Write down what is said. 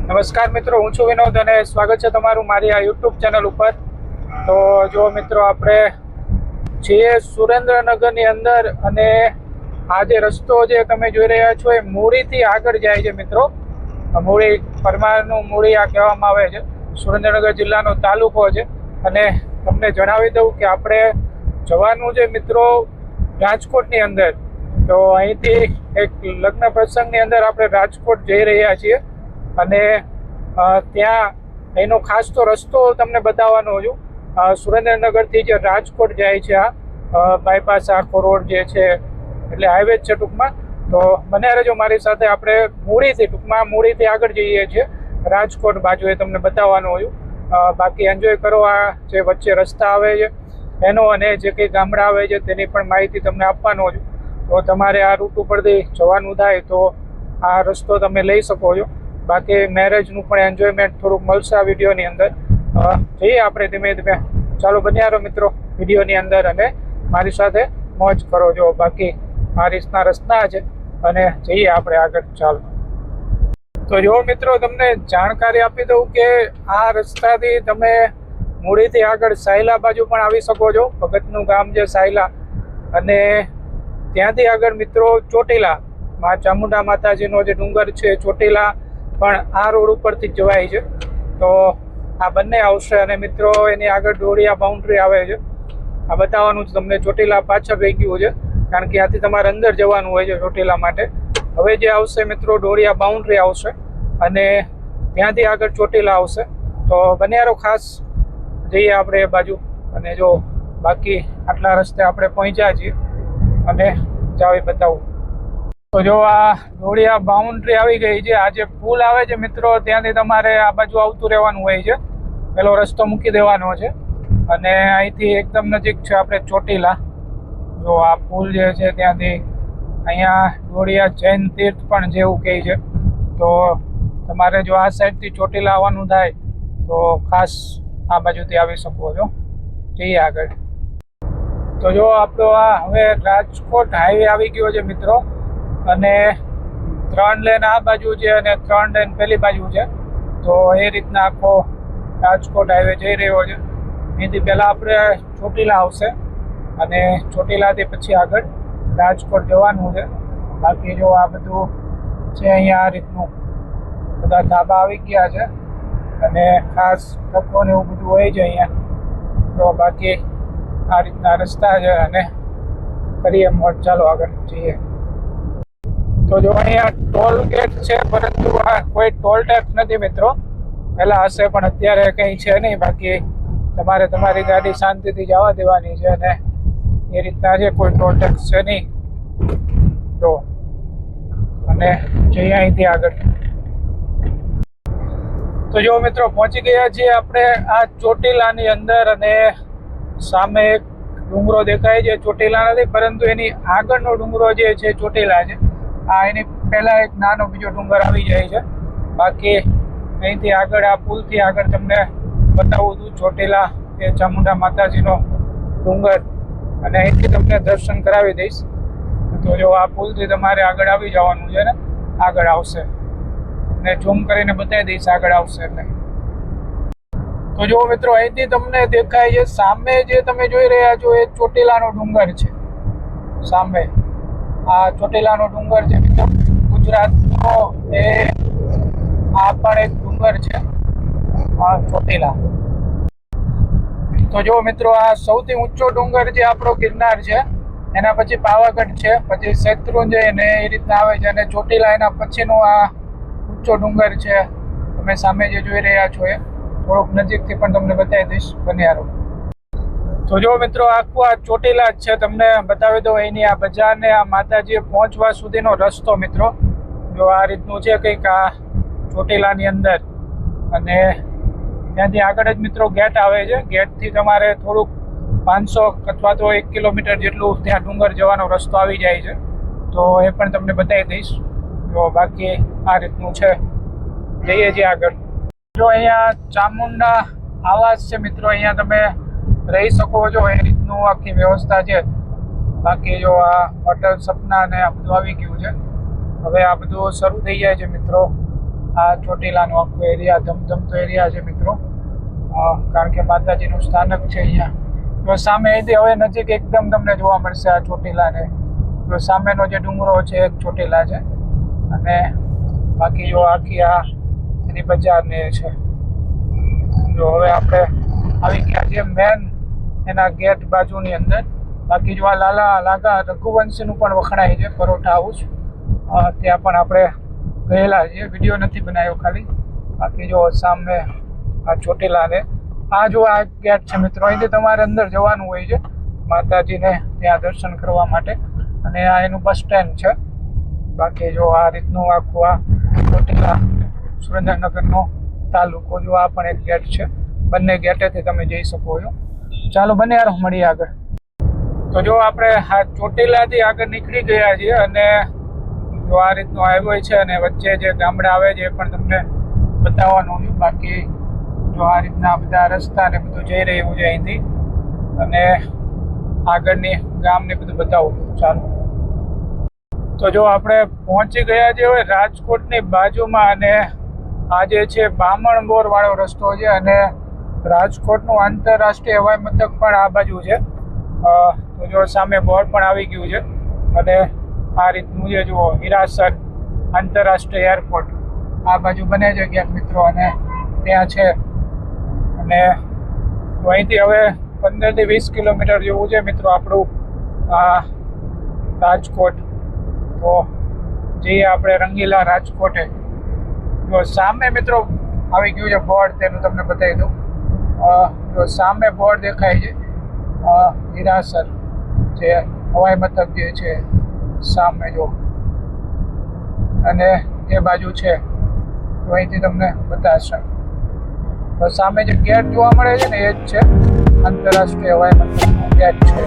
નમસ્કાર મિત્રો, હું છું વિનોદ અને સ્વાગત છે તમારું મારી આ યુટ્યુબ ચેનલ ઉપર. તો જો મિત્રો, આપણે છીએ સુરેન્દ્રનગરની અંદર અને આ જે રસ્તો જે તમે જોઈ રહ્યા છો એ મૂળીથી આગળ જાય છે મિત્રો. મૂળી પરમારનું મૂળી આ કહેવામાં આવે છે. સુરેન્દ્રનગર જિલ્લાનો તાલુકો છે. અને તમને જણાવી દઉં કે આપણે જવાનું છે મિત્રો રાજકોટની અંદર. તો અહીંથી એક લગ્ન પ્રસંગની અંદર આપણે રાજકોટ જઈ રહ્યા છીએ અને ત્યાં એનો ખાસ તો રસ્તો તમને બતાવવાનો છું. સુરેન્દ્રનગરથી જે રાજકોટ જાય છે આ બાયપાસ આખો રોડ જે છે એટલે હાઈવે છે ટૂંકમાં. તો બને રહેજો મારી સાથે. આપણે મૂળીથી આગળ જઈએ છીએ રાજકોટ બાજુ, એ તમને બતાવવાનું હોય. બાકી એન્જોય કરો આ જે વચ્ચે રસ્તા આવે છે એનો, અને જે કંઈ ગામડા આવે છે તેની પણ માહિતી તમને આપવાનો છું. તો તમારે આ રૂટ ઉપરથી જવાનું થાય તો આ રસ્તો તમે લઈ શકો છો. બાકી મેરેજનું પણ એન્જોયમેન્ટ થોડુંક મળશે આ વિડીયોની અંદર. જઈએ આપણે ધીમે ધીમે. ચાલો બન્યા રહો મિત્રો વિડીયોની અંદર અને મારી સાથે મોજ કરો. જો બાકી આ રીતના રસ્તા છે અને જઈએ આપણે આગળ. ચાલો. તો જો મિત્રો, તમને જાણકારી આપી દઉં કે આ રસ્તાથી તમે મૂળીથી આગળ સાયલા બાજુ પણ આવી શકો છો. ભગતનું ગામ છે સાયલા, અને ત્યાંથી આગળ મિત્રો ચોટીલા, ચામુંડા માતાજીનો જે ડુંગર છે ચોટીલા, પણ આ રોડ ઉપરથી જવાય છે. તો આ બંને આવશે અને મિત્રો એની આગળ ડોળિયા બાઉન્ડ્રી આવે છે. આ બતાવવાનું જ તમને. ચોટીલા પાછળ રહી ગયું છે કારણ કે આથી તમારે અંદર જવાનું હોય છે ચોટીલા માટે. હવે જે આવશે મિત્રો ડોળિયા બાઉન્ડ્રી આવશે અને ત્યાંથી આગળ ચોટીલા આવશે. તો બન્યારો ખાસ જઈએ આપણે એ બાજુ. અને જો બાકી આટલા રસ્તે આપણે પહોંચ્યા છીએ અને જાઓ એ બતાવું. તો જો આ ડોળિયા બાઉન્ડ્રી આવી ગઈ છે. આ જે પુલ આવે છે મિત્રો ત્યાંથી તમારે આ બાજુ આવતું રહેવાનું હોય છે. પેલો રસ્તો મૂકી દેવાનો છે અને અહીંથી એકદમ નજીક છે આપણે ચોટીલા. જો આ પુલ જે છે ત્યાંથી અહીંયા ડોળિયા જૈન તીર્થ પણ જેવું કહે છે. તો તમારે જો આ સાઈડથી ચોટીલા આવવાનું થાય તો ખાસ આ બાજુથી આવી શકો છો. જઈએ આગળ. તો જો આપણો આ હવે રાજકોટ હાઈવે આવી ગયો છે મિત્રો, અને 3 લેન આ બાજુ છે અને 3 લેન પેલી બાજુ છે. તો એ રીતના આખો રાજકોટ હાઈવે જઈ રહ્યો છે. એથી પહેલાં આપણે ચોટીલા આવશે અને ચોટીલાથી પછી આગળ રાજકોટ જવાનું છે. બાકી જો આ બધું છે અહીંયા આ રીતનું બધા ધાબા આવી ગયા છે અને ખાસ ટ્રકોને એવું બધું હોય છે અહીંયા. તો બાકી આ રીતના રસ્તા છે અને કરીએ મોજ. ચાલો આગળ જઈએ. તો જો અહીંયા ટોલ ગેટ છે, પરંતુ આ કોઈ ટોલ ટેક્સ નથી મિત્રો. પહેલાં હશે પણ અત્યારે કંઈ છે નહીં. બાકી તમારે તમારી ગાડી શાંતિથી જવા દેવાની છે અને એ રીતના છે. કોઈ ટોલ ટેક્સ છે નહીં. જો અને જઈએ અહીંથી આગળ. તો જો મિત્રો, પહોંચી ગયા છીએ આપણે આ ચોટીલાની અંદર, અને સામે એક ડુંગરો દેખાય છે. ચોટીલા નથી પરંતુ એની આગળનો ડુંગરો જે છે ચોટીલા છે. આ એની પહેલાં એક નાનો બીજો ડુંગર આવી જાય છે. બાકી અહીંથી આગળ આ પુલથી આગળ તમને બતાવું છું ચોટીલા એ ચામુંડા માતાજીનો ડુંગર, અને અહીંથી તમને દર્શન કરાવી દઈશ. તો જો આ પુલથી તમારે આગળ આવી જવાનું છે ને આગળ આવશે, ને ઝૂમ કરીને બતાવી દઈશ આગળ આવશે એટલે. તો જો મિત્રો, અહીંથી તમને દેખાય છે સામે જે તમે જોઈ રહ્યા છો એ ચોટીલાનો ડુંગર છે. સામે આ ચોટીલાનો ડુંગર છે મિત્રો. ગુજરાતનો એ આ પણ એક ડુંગર છે ચોટીલા. તો જો મિત્રો, આ સૌથી ઊંચો ડુંગર જે આપણો ગિરનાર છે, એના પછી પાવાગઢ છે, પછી શેત્રુંજય ને એ રીતના આવે છે, અને ચોટીલા એના પછીનો આ ઊંચો ડુંગર છે. તમે સામે જે જોઈ રહ્યા છો એ થોડુંક નજીકથી પણ તમને બતાવી દઈશ. બન્યારો. તો જો મિત્રો, આખું આ ચોટીલા જ છે. તમને બતાવી દઉં અહીંની આ બજારને આ માતાજીએ પહોંચવા સુધીનો રસ્તો મિત્રો. જો આ રીતનું છે કંઈક આ ચોટીલાની અંદર, અને ત્યાંથી આગળ જ મિત્રો ગેટ આવે છે. ગેટથી તમારે થોડુંક 500 અથવા તો 1 કિલોમીટર જેટલું ત્યાં ડુંગર જવાનો રસ્તો આવી જાય છે. તો એ પણ તમને બતાવી દઈશ. જો બાકી આ રીતનું છે. જઈએ છીએ આગળ. જો અહીંયા ચામુંડા આવાસ છે મિત્રો. અહીંયા તમે રહી શકો છો. એ રીતનું આખી વ્યવસ્થા છે. બાકી જો આ હોટલ સપના ને આ બધું આવી ગયું છે. હવે આ બધું શરૂ થઈ જાય છે મિત્રો. આ ચોટીલાનો આખો એરિયા ધમધમતો એરિયા છે મિત્રો, કારણ કે માતાજીનું સ્થાનક છે અહીંયા. તો સામે અહીંથી હવે નજીક એકદમ તમને જોવા મળશે આ ચોટીલાને. તો સામેનો જે ડુંગરો છે એક ચોટીલા છે, અને બાકી જો આખી આ એની બજારને છે. જો હવે આપણે આવી ગયા છે મેન એના ગેટ બાજુની અંદર. બાકી જો આ લાગા રઘુવંશીનું પણ વખણાય છે પરોઠા હાઉસ, ત્યાં પણ આપણે ગયેલા છીએ, વિડીયો નથી બનાવ્યો ખાલી. બાકી જો સામે આ ચોટીલાને આ જો આ ગેટ છે મિત્રો, અહીંથી તમારે અંદર જવાનું હોય છે માતાજીને ત્યાં દર્શન કરવા માટે, અને આ એનું બસ સ્ટેન્ડ છે. બાકી જો આ રીતનું આખું આ ચોટીલા સુરેન્દ્રનગરનો તાલુકો, જો આ પણ એક ગેટ છે. બંને ગેટેથી તમે જઈ શકો છો. ચાલો બંને યાર મળીએ આગળ. તો જો આપણે આ ચોટીલાથી આગળ નીકળી ગયા છીએ, અને જો આ રીતનો હાઈવે છે અને વચ્ચે જે ગામડા આવે છે એ પણ તમને બતાવવાનું છે. બાકી જો આ રીતના બધા રસ્તા ને બધું જઈ રહ્યું છે અહીંથી, અને આગળની ગામને બધું બતાવું. ચાલો તો જો આપણે પહોંચી ગયા છીએ હવે રાજકોટની બાજુમાં, અને આ જે છે બામણબોર વાળો રસ્તો છે, અને રાજકોટનું આંતરરાષ્ટ્રીય હવાઈ મથક પણ આ બાજુ છે. તો જો સામે બોર્ડ પણ આવી ગયું છે, અને આ રીતનું છે જુઓ હિરાસર આંતરરાષ્ટ્રીય એરપોર્ટ આ બાજુ બને છે ક્યાંક મિત્રો, અને ત્યાં છે. અને અહીંથી હવે 15 થી 20 કિલોમીટર જેવું છે મિત્રો આપણું આ રાજકોટ. તો જઈએ આપણે રંગીલા રાજકોટે. જો સામે મિત્રો આવી ગયું છે બોર્ડ, તેનું તમને બતાવી દઉં. જો સામે બોર્ડ દેખાય છે હિરાસર જે હવાઈ મથક જે છે સામે જો, અને એ બાજુ છે. તો અહીંથી તમને બતાવશે. તો સામે જે ગેટ જોવા મળે છે ને એ જ છે આંતરરાષ્ટ્રીય હવાઈ મથકનો ગેટ છે.